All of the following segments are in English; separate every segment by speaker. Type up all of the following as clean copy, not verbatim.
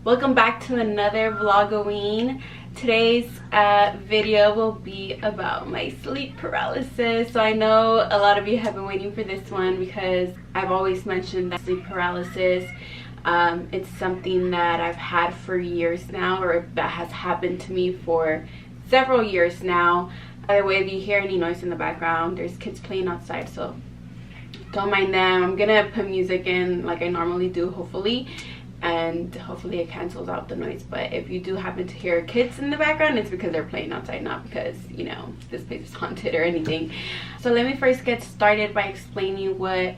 Speaker 1: Welcome back to another Vlogoween. Today's video will be about my sleep paralysis. So I know a lot of you have been waiting for this one because I've always mentioned that sleep paralysis, it's something that I've had for years now, or that has happened to me for several years now. By the way, if you hear any noise in the background, there's kids playing outside, so don't mind them. I'm gonna put music in like I normally do, hopefully, and hopefully it cancels out the noise. But if you do happen to hear kids in the background, it's because they're playing outside, not because, you know, this place is haunted or anything. So let me first get started by explaining what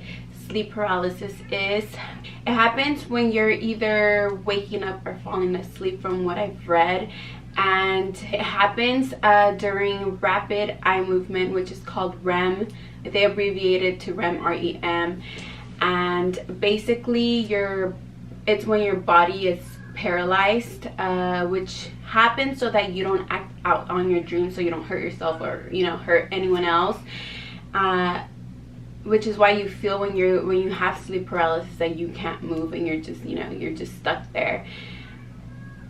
Speaker 1: sleep paralysis is. It happens when you're either waking up or falling asleep, from what I've read, and it happens during rapid eye movement, which is called REM. They abbreviate it to REM, R-E-M, and basically it's when your body is paralyzed, which happens so that you don't act out on your dreams, so you don't hurt yourself or, you know, hurt anyone else, which is why you feel when you have sleep paralysis that you can't move and you're just, you know, you're just stuck there.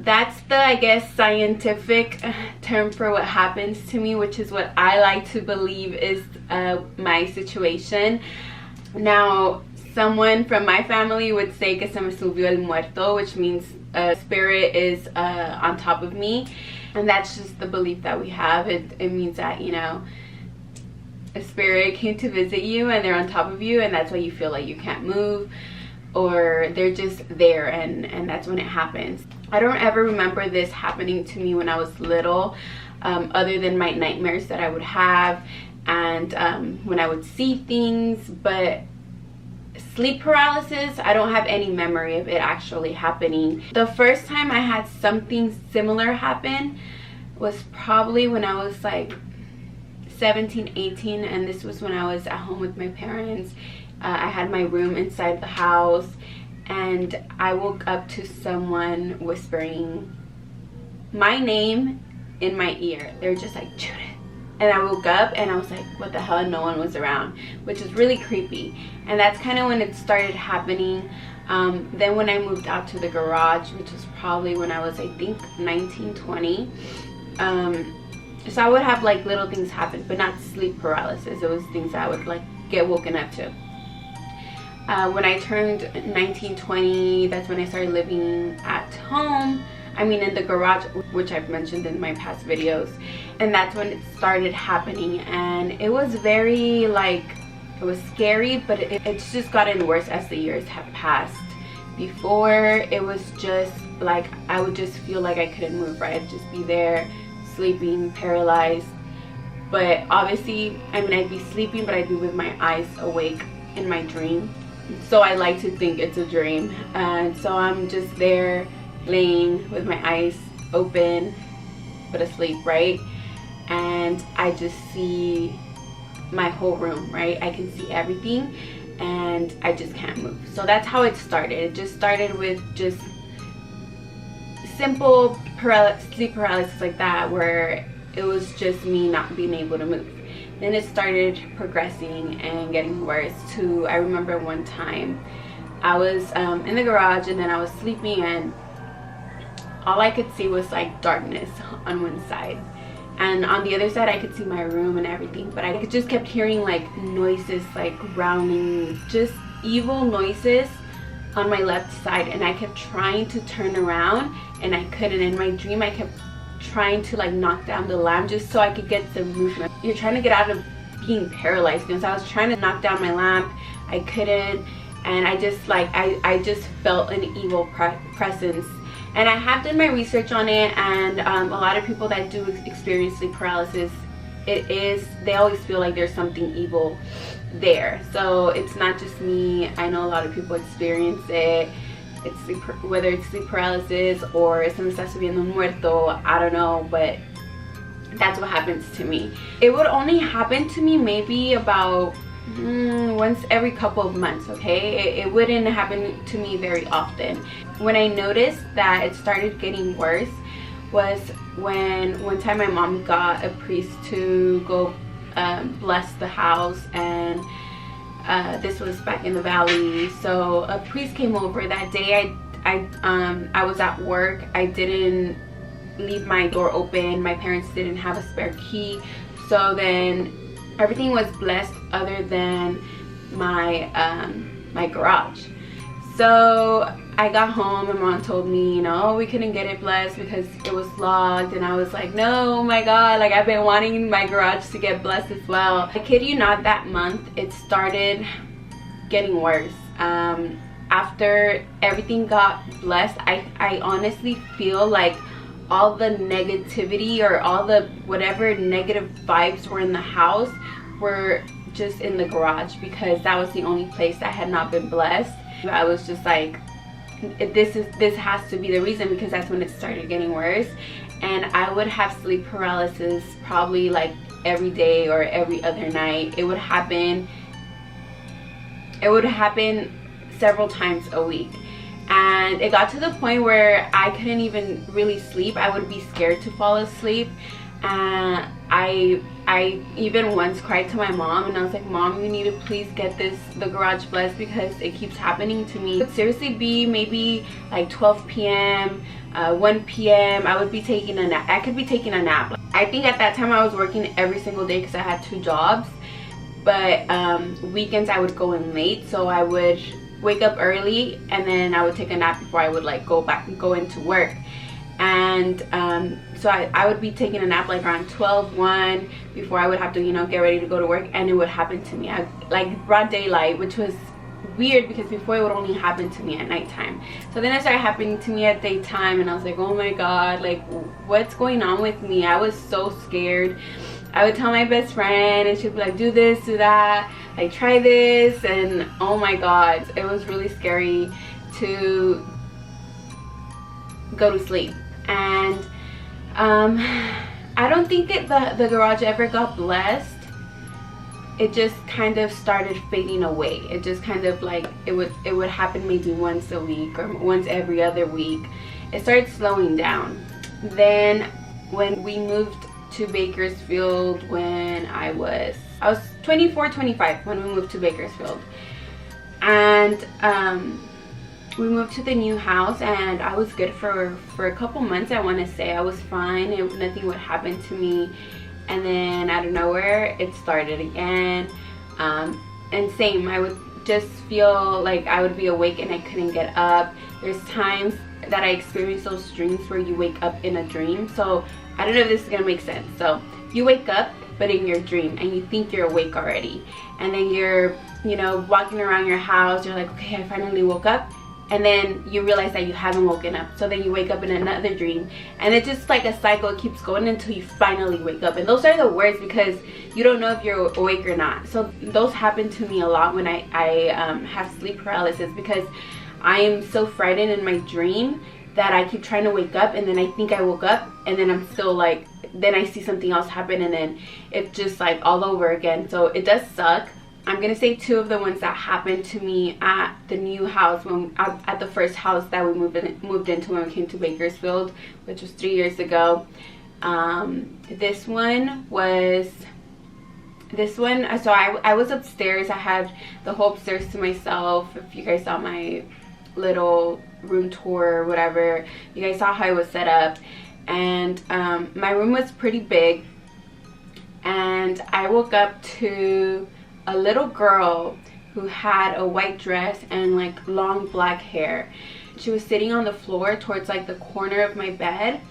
Speaker 1: That's the, I guess, scientific term for what happens to me, which is what I like to believe is my situation. Now, someone from my family would say que se me subió el muerto, which means a spirit is on top of me, and that's just the belief that we have. It means that, you know, a spirit came to visit you and they're on top of you, and that's why you feel like you can't move, or they're just there, and that's when it happens. I don't ever remember this happening to me when I was little, other than my nightmares that I would have and when I would see things. But sleep paralysis, I don't have any memory of it actually happening. The first time I had something similar happen was probably when I was like 17, 18, and this was when I was at home with my parents. I had my room inside the house, and I woke up to someone whispering my name in my ear. They were just like, Judith. And I woke up and I was like, what the hell? And no one was around, which is really creepy. And that's kind of when it started happening. Then when I moved out to the garage, which was probably when I was, I think, 19, 20. So I would have like little things happen, but not sleep paralysis. It was things that I would like get woken up to. When I turned 19, 20, that's when I started living at home. I mean, in the garage, which I've mentioned in my past videos. And that's when it started happening. And it was very, like, it was scary, but it's just gotten worse as the years have passed. Before, it was just like, I would just feel like I couldn't move, right? I'd just be there, sleeping, paralyzed. But obviously, I mean, I'd be sleeping, but I'd be with my eyes awake in my dream. So I like to think it's a dream. And so I'm just there laying with my eyes open but asleep, right? And I just see my whole room, right? I can see everything, and I just can't move. So that's how it started. It just started with just simple sleep paralysis like that, where it was just me not being able to move. Then it started progressing and getting worse to, I remember one time I was in the garage, and then I was sleeping, and all I could see was like darkness on one side, and on the other side I could see my room and everything, but I just kept hearing like noises, like growling, just evil noises on my left side. And I kept trying to turn around and I couldn't. In my dream I kept trying to like knock down the lamp just so I could get some movement. You're trying to get out of being paralyzed, and so I was trying to knock down my lamp, I couldn't, and I just like I just felt an evil presence. And I have done my research on it, and a lot of people that do experience sleep paralysis, they always feel like there's something evil there. So it's not just me. I know a lot of people experience it. Whether it's sleep paralysis or se me está subiendo un muerto, I don't know, but that's what happens to me. It would only happen to me maybe about once every couple of months, okay? It wouldn't happen to me very often. When I noticed that it started getting worse was when one time my mom got a priest to go bless the house, and this was back in the valley. So a priest came over that day. I I was at work. I didn't leave my door open. My parents didn't have a spare key, so then everything was blessed other than my my garage. So I got home and mom told me, you know, we couldn't get it blessed because it was locked, and I was like, no, oh my god, like I've been wanting my garage to get blessed as well. I kid you not, that month it started getting worse. After everything got blessed, I honestly feel like all the negativity or all the whatever negative vibes were in the house were just in the garage, because that was the only place that had not been blessed. I was just like, this has to be the reason, because that's when it started getting worse. And I would have sleep paralysis probably like every day or every other night. It would happen several times a week, and it got to the point where I couldn't even really sleep. I would be scared to fall asleep, and I even once cried to my mom, and I was like, Mom, you need to please get the garage blessed because it keeps happening to me. It would seriously be maybe like 12 p.m. 1 p.m. I would be taking a nap. I could be taking a nap. I think at that time I was working every single day because I had 2 jobs, but weekends I would go in late, so I would wake up early and then I would take a nap before I would like go into work. And so I would be taking a nap like around 12, 1 before I would have to, you know, get ready to go to work, and it would happen to me like broad daylight, which was weird because before it would only happen to me at nighttime. So then it started happening to me at daytime, and I was like, oh my god, like what's going on with me? I was so scared. I would tell my best friend and she'd be like, do this, do that, like try this, and oh my god, it was really scary to go to sleep. And I don't think the garage ever got blessed. It just kind of started fading away. It just kind of like it would happen maybe once a week or once every other week. It started slowing down. Then when we moved to Bakersfield, when I was 24, 25 when we moved to Bakersfield, and we moved to the new house, and I was good for a couple months. I want to say I was fine. Nothing would happen to me, and then out of nowhere it started again. And same, I would just feel like I would be awake and I couldn't get up. There's times that I experience those dreams where you wake up in a dream. So I don't know if this is gonna make sense. So you wake up but in your dream, and you think you're awake already, and then you're, you know, walking around your house. You're like, okay, I finally woke up, and then you realize that you haven't woken up. So then you wake up in another dream, and it's just like a cycle. It keeps going until you finally wake up. And those are the worst because you don't know if you're awake or not. So those happen to me a lot when I have sleep paralysis, because I am so frightened in my dream that I keep trying to wake up, and then I think I woke up, and then I'm still like, then I see something else happen, and then it's just like all over again. So it does suck. I'm gonna say 2 of the ones that happened to me at the new house, at the first house that we moved into when we came to Bakersfield, which was 3 years ago. This one, so I was upstairs. I had the whole upstairs to myself. If you guys saw my little room tour or whatever, you guys saw how it was set up. And my room was pretty big, and I woke up to a little girl who had a white dress and like long black hair. She was sitting on the floor towards like the corner of my bed,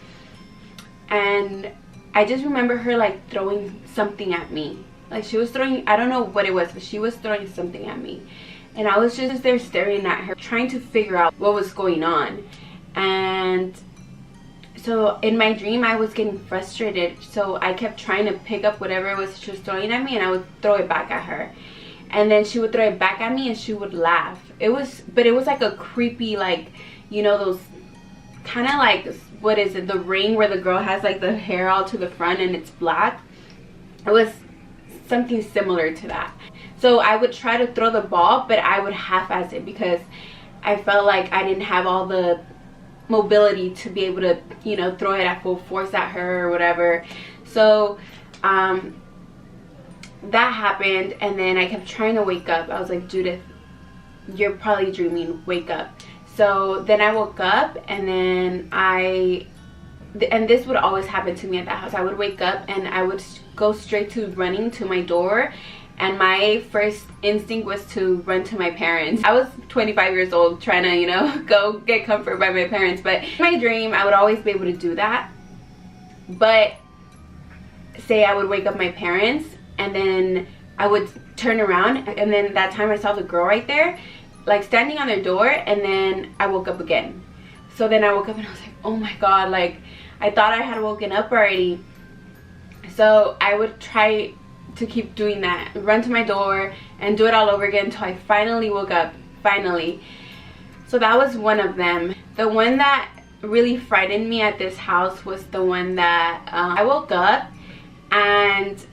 Speaker 1: and I just remember her like throwing something at me. Like she was throwing, I don't know what it was, but she was throwing something at me, and I was just there staring at her, trying to figure out what was going on. And so in my dream I was getting frustrated, so I kept trying to pick up whatever it was she was throwing at me, and I would throw it back at her, and then she would throw it back at me and she would laugh. It was like a creepy, like, you know, those kind of like, what is it, the ring where the girl has like the hair all to the front and it's black. It was something similar to that. So I would try to throw the ball, but I would half-ass it because I felt like I didn't have all the mobility to be able to, you know, throw it at full force at her or whatever. So that happened, and then I kept trying to wake up. I was like, Judith, you're probably dreaming, wake up. So then I woke up, and then and this would always happen to me at that house. I would wake up and I would go straight to running to my door, and my first instinct was to run to my parents. I was 25 years old trying to, you know, go get comfort by my parents, but in my dream I would always be able to do that. But say I would wake up my parents, and then I would turn around, and then that time I saw the girl right there, like standing on their door, and then I woke up again. So then I woke up and I was like, oh my god, like I thought I had woken up already. So I would try to keep doing that, run to my door and do it all over again until I finally woke up, finally. So that was one of them. The one that really frightened me at this house was the one that I woke up and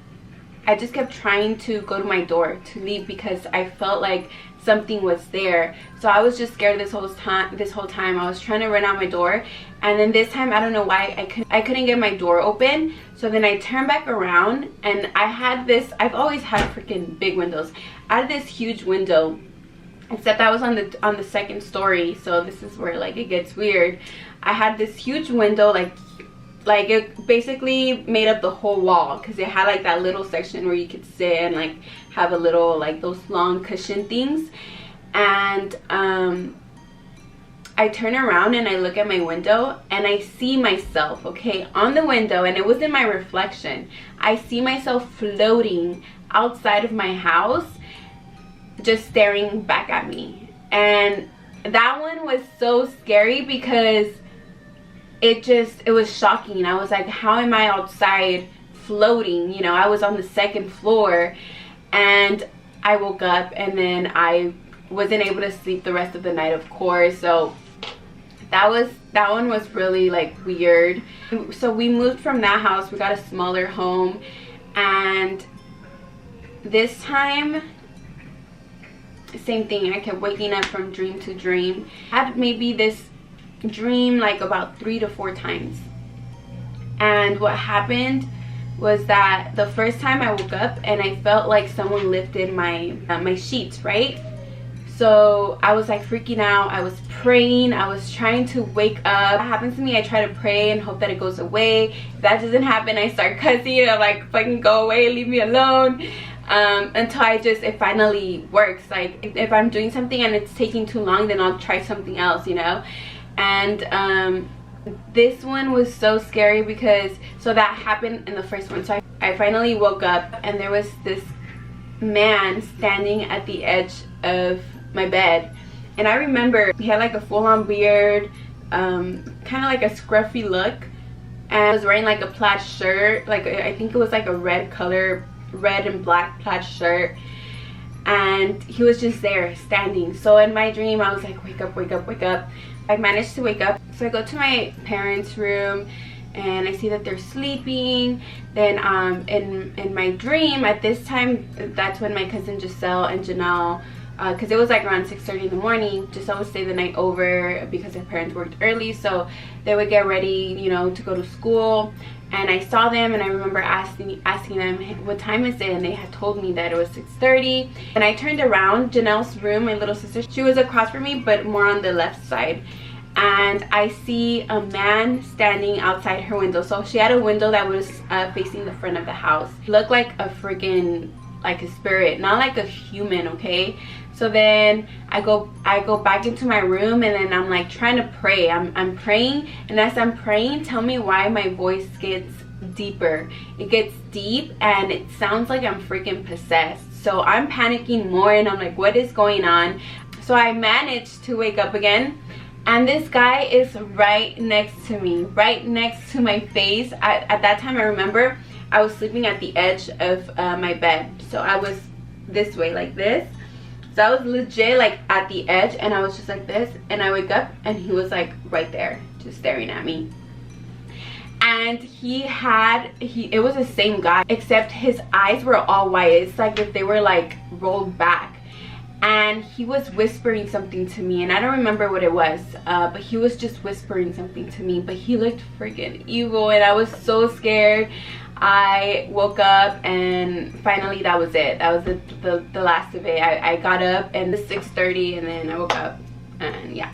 Speaker 1: I just kept trying to go to my door to leave because I felt like something was there. So I was just scared this whole time. I was trying to run out my door, and then this time I don't know why I couldn't get my door open. So then I turned back around, and I've always had freaking big windows. I had this huge window, except I was on the second story, so this is where like it gets weird. I had this huge window, like it basically made up the whole wall, because it had like that little section where you could sit and like have a little like those long cushion things. And I turn around and I look at my window and I see myself, okay, on the window, and it wasn't my reflection. I see myself floating outside of my house, just staring back at me. And that one was so scary because it was shocking. I was like, how am I outside floating? You know, I was on the second floor, and I woke up, and then I wasn't able to sleep the rest of the night, of course. So that one was really like weird. So we moved from that house. We got a smaller home, and this time same thing. I kept waking up from dream to dream. I had maybe this dream like about 3 to 4 times. And what happened was that the first time I woke up and I felt like someone lifted my sheets, right? So I was like freaking out. I was praying. I was trying to wake up. That happens to me. I try to pray and hope that it goes away. If that doesn't happen, I start cussing. I'm like, fucking go away, leave me alone. Until it finally works. Like if I'm doing something and it's taking too long, then I'll try something else, you know. And this one was so scary because so that happened in the first one. So I finally woke up and there was this man standing at the edge of my bed, and I remember he had like a full-on beard, kind of like a scruffy look, and was wearing like a plaid shirt, like I think it was like a red and black plaid shirt, and he was just there standing. So in my dream I was like, wake up, wake up, wake up. I managed to wake up. So I go to my parents' room and I see that they're sleeping. Then in my dream at this time, that's when my cousin Giselle and Janelle, because it was like around 6:30 in the morning, Giselle would stay the night over because her parents worked early, so they would get ready, you know, to go to school. And I saw them, and I remember asking them, hey, what time is it? And they had told me that it was 6:30. And I turned around. Janelle's room, my little sister, she was across from me, but more on the left side. And I see a man standing outside her window. So she had a window that was facing the front of the house. He looked like a freaking, like a spirit, not like a human, okay? So then I go back into my room, and then I'm like trying to pray. I'm praying, and as I'm praying, tell me why my voice gets deeper. It gets deep and it sounds like I'm freaking possessed. So I'm panicking more, and I'm like, what is going on? So I managed to wake up again, and this guy is right next to me, right next to my face. At that time I remember I was sleeping at the edge of my bed. So I was this way, like this. So I was legit like at the edge, and I was just like this, and I wake up and he was like right there just staring at me. And it was the same guy, except his eyes were all white. It's like if they were like rolled back, and he was whispering something to me, and I don't remember what it was, but he was just whispering something to me, but he looked freaking evil, and I was so scared. I woke up, and finally that was it. That was the last of it. I got up, and it was 6:30, and then I woke up, and yeah.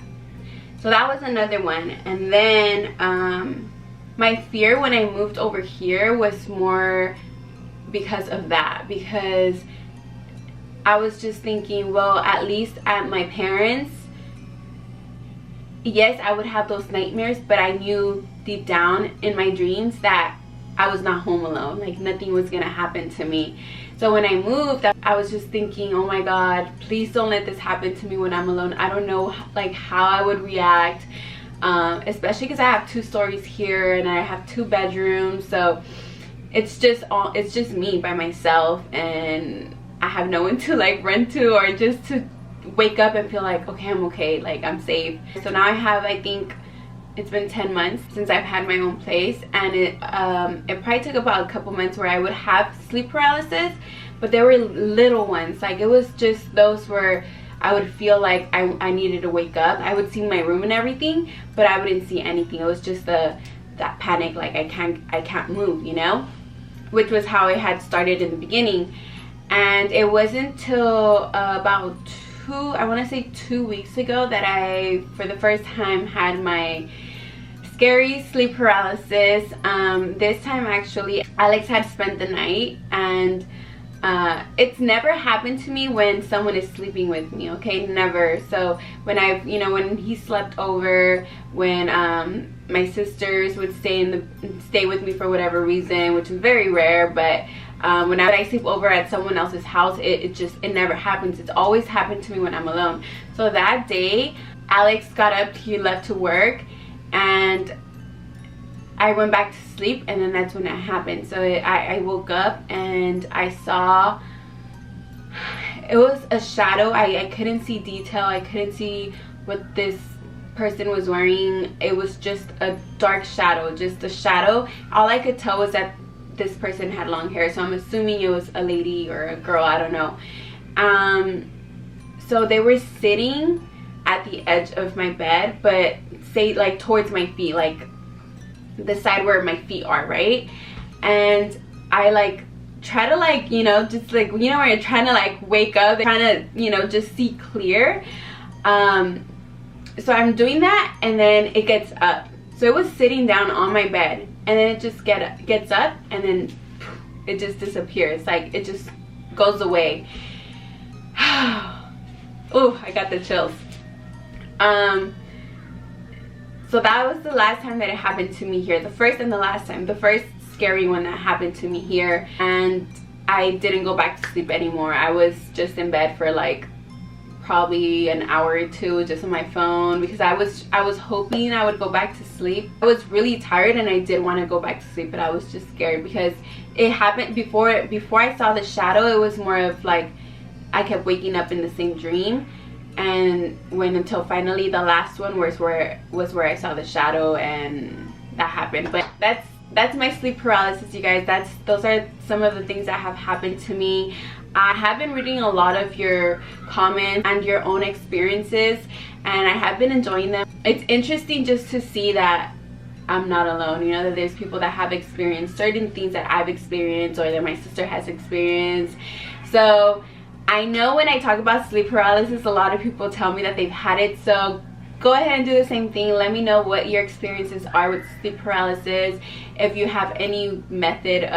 Speaker 1: So that was another one. And then my fear when I moved over here was more because of that, because I was just thinking, well, at least at my parents', yes, I would have those nightmares, but I knew deep down in my dreams that I was not home alone. Like, nothing was gonna happen to me. So when I moved, I was just thinking, oh my God, please don't let this happen to me when I'm alone. I don't know like how I would react, especially because I have 2 stories here and I have 2 bedrooms. So it's just me by myself, and I have no one to like run to or just to wake up and feel like, okay, I'm okay, like I'm safe. So now I have, I think it's been 10 months since I've had my own place, and it probably took about a couple months where I would have sleep paralysis, but they were little ones. Like, it was just those where I would feel like I needed to wake up. I would see my room and everything, but I wouldn't see anything. It was just that panic, like I can't move, you know, which was how it had started in the beginning. And it wasn't till about I want to say 2 weeks ago that I, for the first time, had my scary sleep paralysis. This time, actually, Alex had spent the night, and it's never happened to me when someone is sleeping with me, okay? Never. So when when he slept over, when my sisters would stay with me for whatever reason, which is very rare, but when I sleep over at someone else's house, it never happens. It's always happened to me when I'm alone. So that day, Alex got up, he left to work, and I went back to sleep, and then that's when it happened. So I woke up and I saw, it was a shadow. I couldn't see detail. I couldn't see what this person was wearing. It was just a dark shadow, just a shadow. All I could tell was that this person had long hair, so I'm assuming it was a lady or a girl, I don't know. So they were sitting at the edge of my bed, but say like towards my feet, like the side where my feet are, right? And I like try to like, just like, where you're trying to like wake up, trying to, just see clear. So I'm doing that, and then it gets up. So it was sitting down on my bed, and then it just gets up, and then it just disappears. Like, it just goes away. Oh, I got the chills. So that was the last time that it happened to me here. The first and the last time. The first scary one that happened to me here. And I didn't go back to sleep anymore. I was just in bed for like probably an hour or 2 just on my phone, because I was hoping I would go back to sleep. I was really tired and I did want to go back to sleep, but I was just scared because it happened before I saw the shadow. It was more of like I kept waking up in the same dream, and until finally the last one was where I saw the shadow, and that happened. But that's my sleep paralysis, you guys. Those are some of the things that have happened to me. I have been reading a lot of your comments and your own experiences, and I have been enjoying them. It's interesting just to see that I'm not alone, that there's people that have experienced certain things that I've experienced, or that my sister has experienced. So I know when I talk about sleep paralysis, a lot of people tell me that they've had it. So go ahead and do the same thing. Let me know what your experiences are with sleep paralysis. If you have any method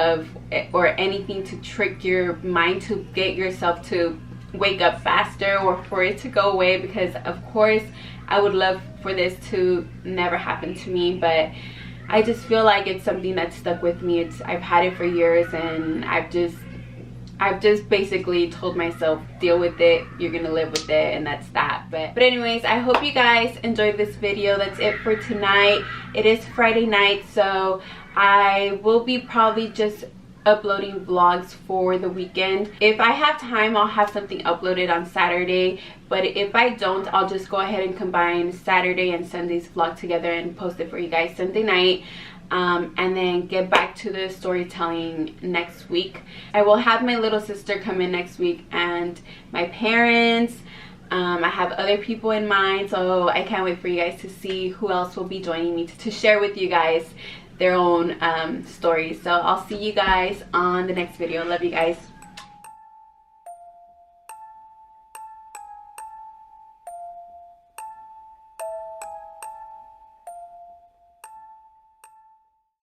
Speaker 1: or anything to trick your mind to get yourself to wake up faster, or for it to go away, because of course I would love for this to never happen to me, but I just feel like it's something that's stuck with me. I've had it for years, and I've just basically told myself, deal with it, you're gonna live with it, and that's that. But anyways, I hope you guys enjoyed this video. That's it for tonight. It is Friday night, so I will be probably just uploading vlogs for the weekend. If I have time, I'll have something uploaded on Saturday, but if I don't, I'll just go ahead and combine Saturday and Sunday's vlog together and post it for you guys Sunday night. And then get back to the storytelling next week. I will have my little sister come in next week, and my parents. I have other people in mind, so I can't wait for you guys to see who else will be joining me to share with you guys their own stories. So I'll see you guys on the next video. Love you guys.